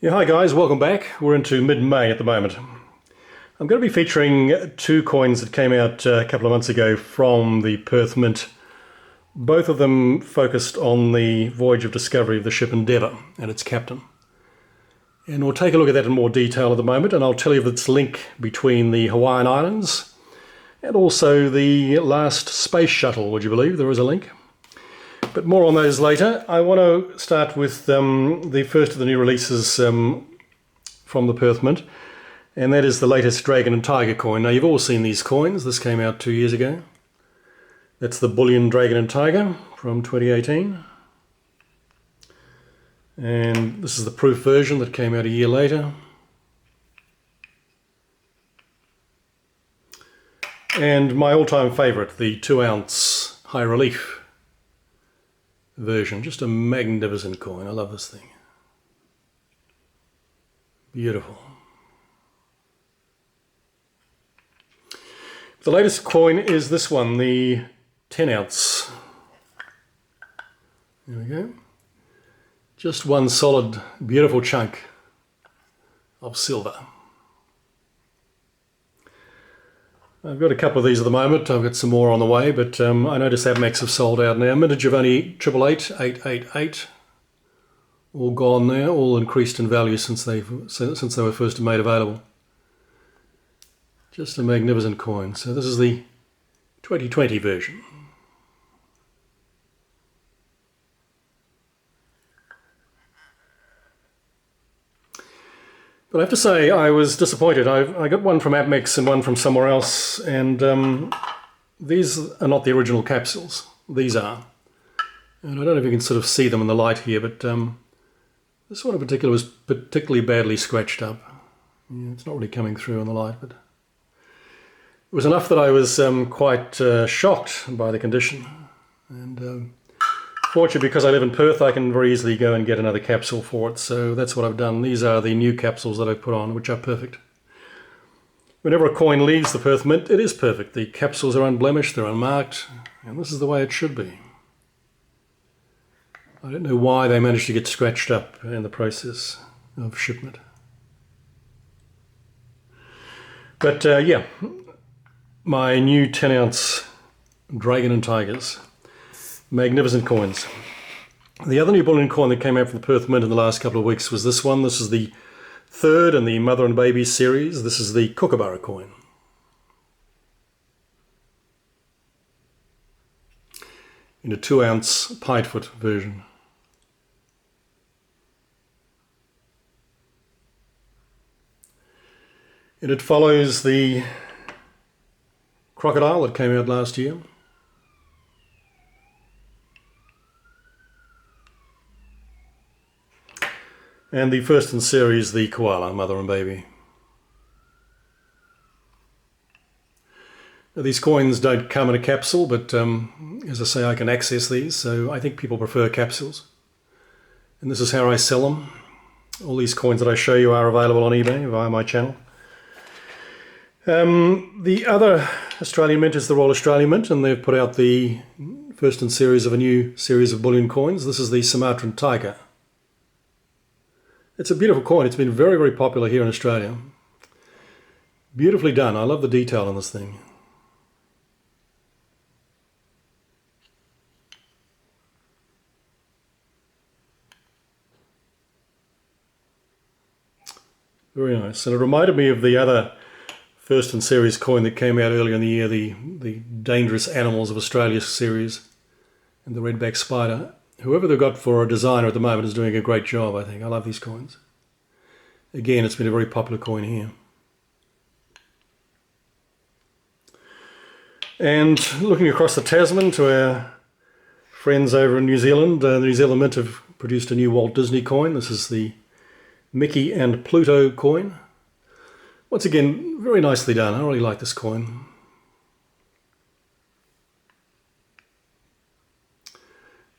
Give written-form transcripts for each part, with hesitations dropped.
Yeah, hi guys, welcome back. We're into mid-May at the moment. I'm going to be featuring two coins that came out a couple of months ago from the Perth Mint. Both of them focused on the voyage of discovery of the ship Endeavour and its captain. And we'll take a look at that in more detail at the moment, and I'll tell you its link between the Hawaiian Islands and also the last Space Shuttle. Would you believe there is a link? But more on those later. I want to start with the first of the new releases from the Perth Mint, and that is the latest Dragon and Tiger coin. Now, you've all seen these coins. This came out 2 years ago. That's the Bullion Dragon and Tiger from 2018. And this is the proof version that came out a year later. And my all-time favourite, the 2-ounce high relief version. Just a magnificent coin. I love this thing. Beautiful. The latest coin is this one, the 10-ounce. There we go. Just one solid, beautiful chunk of silver. I've got a couple of these at the moment. I've got some more on the way, but I notice APMEX have sold out now. Mintage of only 888, all gone there, all increased in value since they were first made available. Just a magnificent coin. So this is the 2020 version. But I have to say, I was disappointed. I got one from APMEX and one from somewhere else, and these are not the original capsules. These are. And I don't know if you can sort of see them in the light here, but this one in particular was particularly badly scratched up. Yeah, it's not really coming through in the light, but it was enough that I was quite shocked by the condition. And fortunately, because I live in Perth, I can very easily go and get another capsule for it. So that's what I've done. These are the new capsules that I've put on, which are perfect. Whenever a coin leaves the Perth Mint, it is perfect. The capsules are unblemished, they're unmarked, and this is the way it should be. I don't know why they managed to get scratched up in the process of shipment. But yeah, my new 10-ounce Dragon and Tigers. Magnificent coins. The other new bullion coin that came out from the Perth Mint in the last couple of weeks was this one. This is the third in the Mother and Baby series. This is the Kookaburra coin. In a 2-ounce piedfoot version. And it follows the crocodile that came out last year. And the first in series, the koala, Mother and Baby. Now, these coins don't come in a capsule, but as I say, I can access these, so I think people prefer capsules. And this is how I sell them. All these coins that I show you are available on eBay via my channel. The other Australian mint is the Royal Australian Mint, and they've put out the first in series of a new series of bullion coins. This is the Sumatran Tiger. It's a beautiful coin. It's been very, very popular here in Australia. Beautifully done. I love the detail on this thing. Very nice. And it reminded me of the other first in series coin that came out earlier in the year, the Dangerous Animals of Australia series and the Redback Spider. Whoever they've got for a designer at the moment is doing a great job, I think. I love these coins. Again, it's been a very popular coin here. And looking across the Tasman to our friends over in New Zealand, the New Zealand Mint have produced a new Walt Disney coin. This is the Mickey and Pluto coin. Once again, very nicely done. I really like this coin.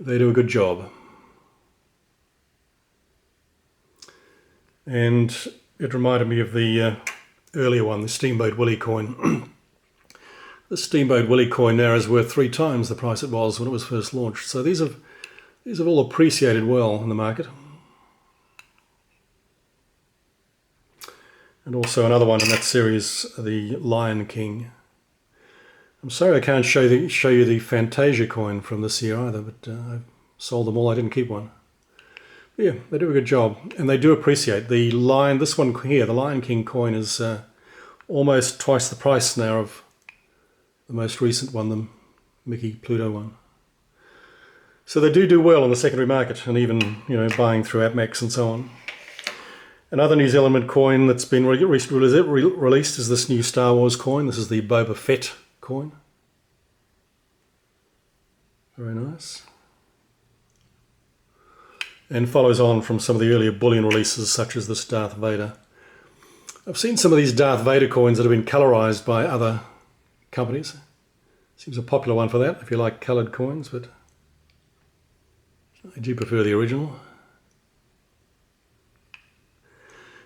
They do a good job. And it reminded me of the earlier one, the Steamboat Willie coin. The Steamboat Willie coin now is worth 3 times the price it was when it was first launched. So these have all appreciated well in the market. and also another one in that series, the Lion King. I'm sorry I can't show you the Fantasia coin from this year either, but I've sold them all. I didn't keep one. But yeah, they do a good job, and they do appreciate the lion. This one here, the Lion King coin, is almost twice the price now of the most recent one, the Mickey Pluto one. So they do well on the secondary market, and even buying through AppMax and so on. Another New Zealand Mint coin that's been recently released is this new Star Wars coin. This is the Boba Fett coin. Very nice. And follows on from some of the earlier bullion releases, such as this Darth Vader. I've seen some of these Darth Vader coins that have been colorized by other companies. Seems a popular one for that, if you like colored coins, but I do prefer the original.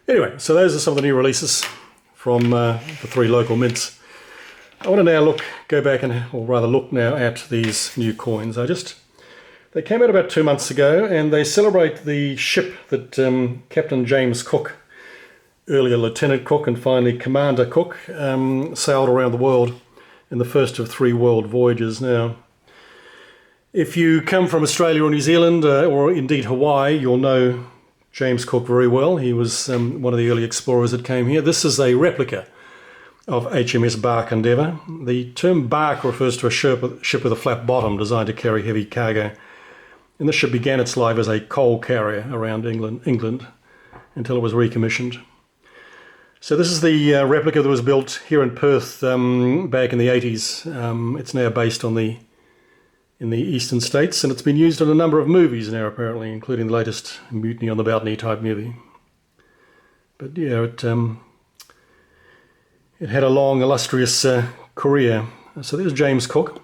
Anyway, so those are some of the new releases from the 3 local mints. I want to now go back or rather look now at these new coins. They came out about 2 months ago, and they celebrate the ship that Captain James Cook, earlier Lieutenant Cook and finally Commander Cook, sailed around the world in the first of 3 world voyages. Now, if you come from Australia or New Zealand, or indeed Hawaii, you'll know James Cook very well. He was one of the early explorers that came here. This is a replica of HMS Bark Endeavour. The term bark refers to a ship with a flat bottom designed to carry heavy cargo. And this ship began its life as a coal carrier around England until it was recommissioned. So this is the replica that was built here in Perth back in the 80s. It's now based in the eastern states, and it's been used in a number of movies now, apparently, including the latest Mutiny on the Bounty type movie. But yeah, it had a long, illustrious career. So there's James Cook.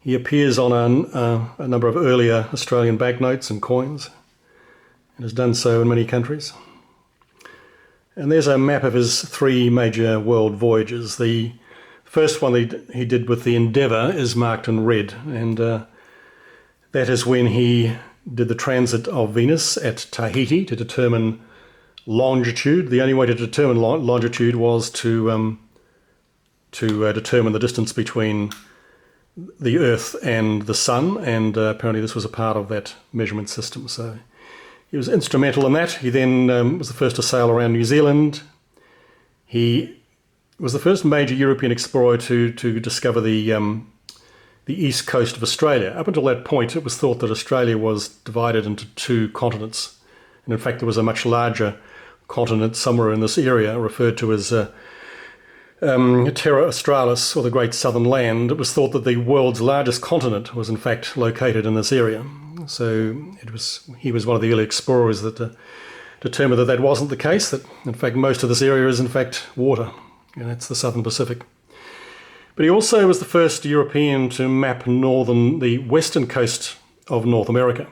He appears on a number of earlier Australian banknotes and coins, and has done so in many countries. And there's a map of his 3 major world voyages. The first one he did with the Endeavour is marked in red, and that is when he did the transit of Venus at Tahiti to determine longitude. The only way to determine longitude was to determine the distance between the Earth and the Sun, and apparently this was a part of that measurement system. So he was instrumental in that. He then was the first to sail around New Zealand. He was the first major European explorer to discover the east coast of Australia. Up until that point, it was thought that Australia was divided into 2 continents. And in fact, there was a much larger continent somewhere in this area referred to as Terra Australis, or the Great Southern Land. It was thought that the world's largest continent was in fact located in this area. So he was one of the early explorers that determined that that wasn't the case, that in fact most of this area is in fact water, and that's the Southern Pacific. But he also was the first European to map the western coast of North America,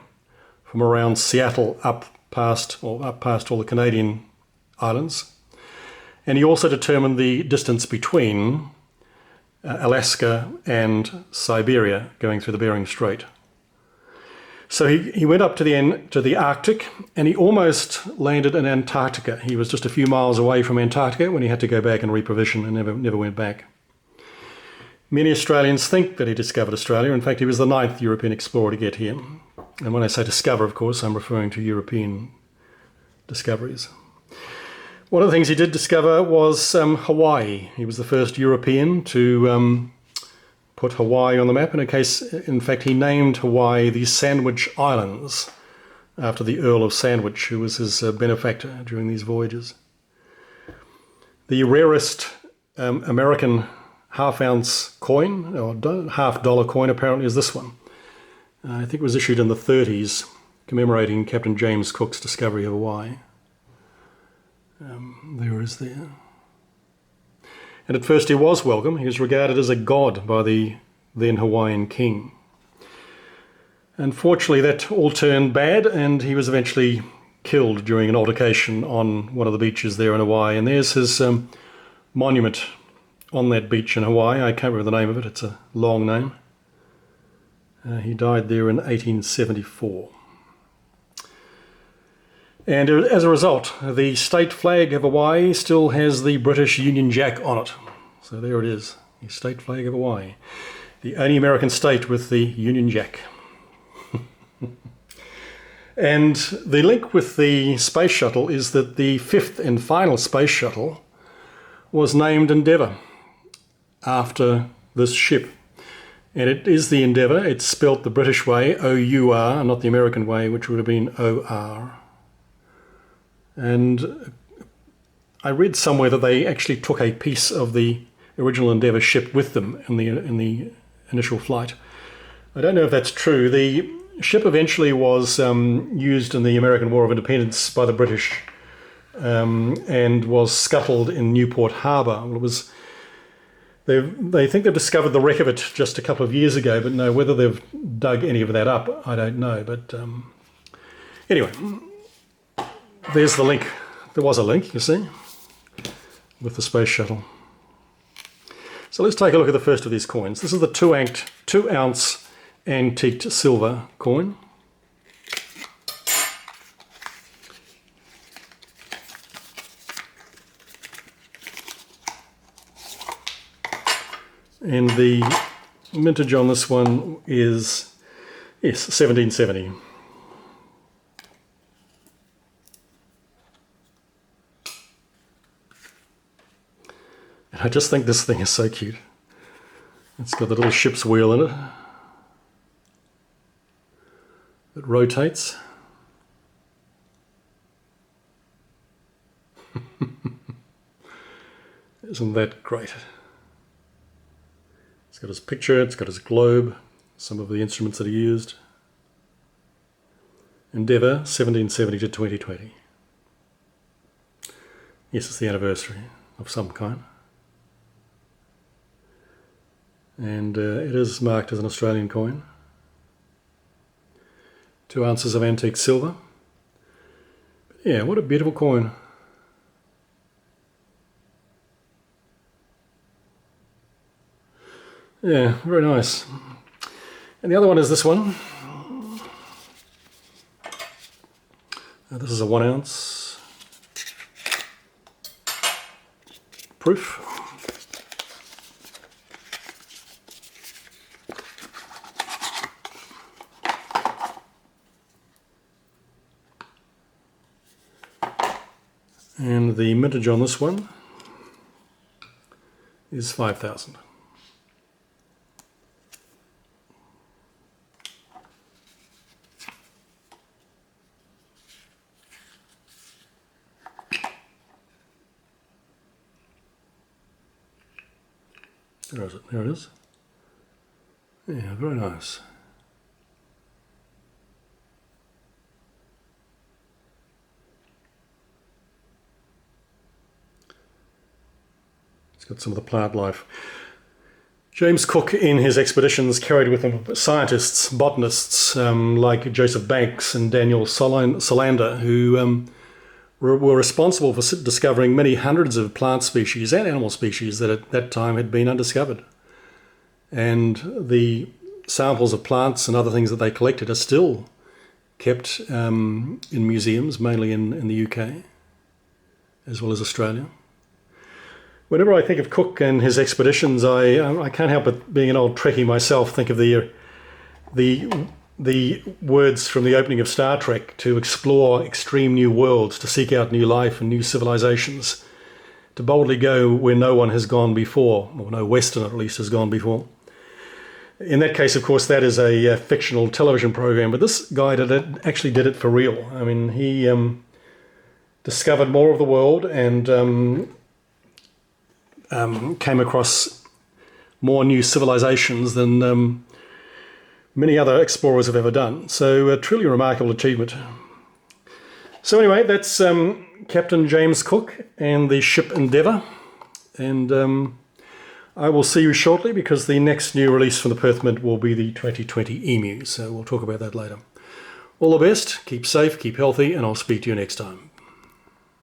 from around Seattle up past all the Canadian islands. And he also determined the distance between Alaska and Siberia, going through the Bering Strait. So he went up to the Arctic, and he almost landed in Antarctica. He was just a few miles away from Antarctica when he had to go back and reprovision, and never went back. Many Australians think that he discovered Australia. In fact, he was the 9th European explorer to get here. And when I say discover, of course, I'm referring to European discoveries. One of the things he did discover was Hawaii. He was the first European to put Hawaii on the map. In fact, he named Hawaii the Sandwich Islands after the Earl of Sandwich, who was his benefactor during these voyages. The rarest American half-ounce coin, or half-dollar coin, apparently, is this one. I think it was issued in the 30s, commemorating Captain James Cook's discovery of Hawaii. There is there. And at first he was welcome. He was regarded as a god by the then Hawaiian king. Unfortunately, that all turned bad, and he was eventually killed during an altercation on one of the beaches there in Hawaii. And there's his monument on that beach in Hawaii. I can't remember the name of it. It's a long name. He died there in 1874. And as a result, the state flag of Hawaii still has the British Union Jack on it. So there it is, the state flag of Hawaii. The only American state with the Union Jack. And the link with the Space Shuttle is that the fifth and final Space Shuttle was named Endeavour after this ship. And it is the Endeavour. It's spelt the British way, O-U-R, not the American way, which would have been O-R. And I read somewhere that they actually took a piece of the original Endeavour ship with them in the initial flight. I don't know if that's true. The ship eventually was used in the American War of Independence by the British and was scuttled in Newport Harbour. Well, it was. They think they've discovered the wreck of it just a couple of years ago, but no, whether they've dug any of that up, I don't know. But anyway, there's the link. There was a link, you see, with the Space Shuttle. So let's take a look at the first of these coins. This is the 2-ounce antiqued silver coin. And the mintage on this one is, yes, 1770. And I just think this thing is so cute. It's got the little ship's wheel in it. It rotates. Isn't that great? It's got his picture, it's got his globe, some of the instruments that he used. Endeavour, 1770 to 2020. Yes, it's the anniversary of some kind. And it is marked as an Australian coin. 2 ounces of antique silver. Yeah, what a beautiful coin. Yeah, very nice. And the other one is this one. This is a 1 ounce proof. And the mintage on this one is 5,000. Where is it? There it is. Yeah, very nice. It's got some of the plant life. James Cook in his expeditions carried with him scientists, botanists like Joseph Banks and Daniel Solander, who were responsible for discovering many hundreds of plant species and animal species that at that time had been undiscovered. And the samples of plants and other things that they collected are still kept in museums, mainly in the UK, as well as Australia. Whenever I think of Cook and his expeditions, I can't help but, being an old Trekkie myself, think of the words from the opening of Star Trek: to explore extreme new worlds, to seek out new life and new civilizations, to boldly go where no one has gone before, or no Westerner at least has gone before. In that case, of course, that is a fictional television program, but this guy actually did it for real. I mean, he discovered more of the world and came across more new civilizations than many other explorers have ever done. So a truly remarkable achievement. So anyway, that's Captain James Cook and the ship Endeavour. And I will see you shortly, because the next new release from the Perth Mint will be the 2020 Emu. So we'll talk about that later. All the best, keep safe, keep healthy, and I'll speak to you next time.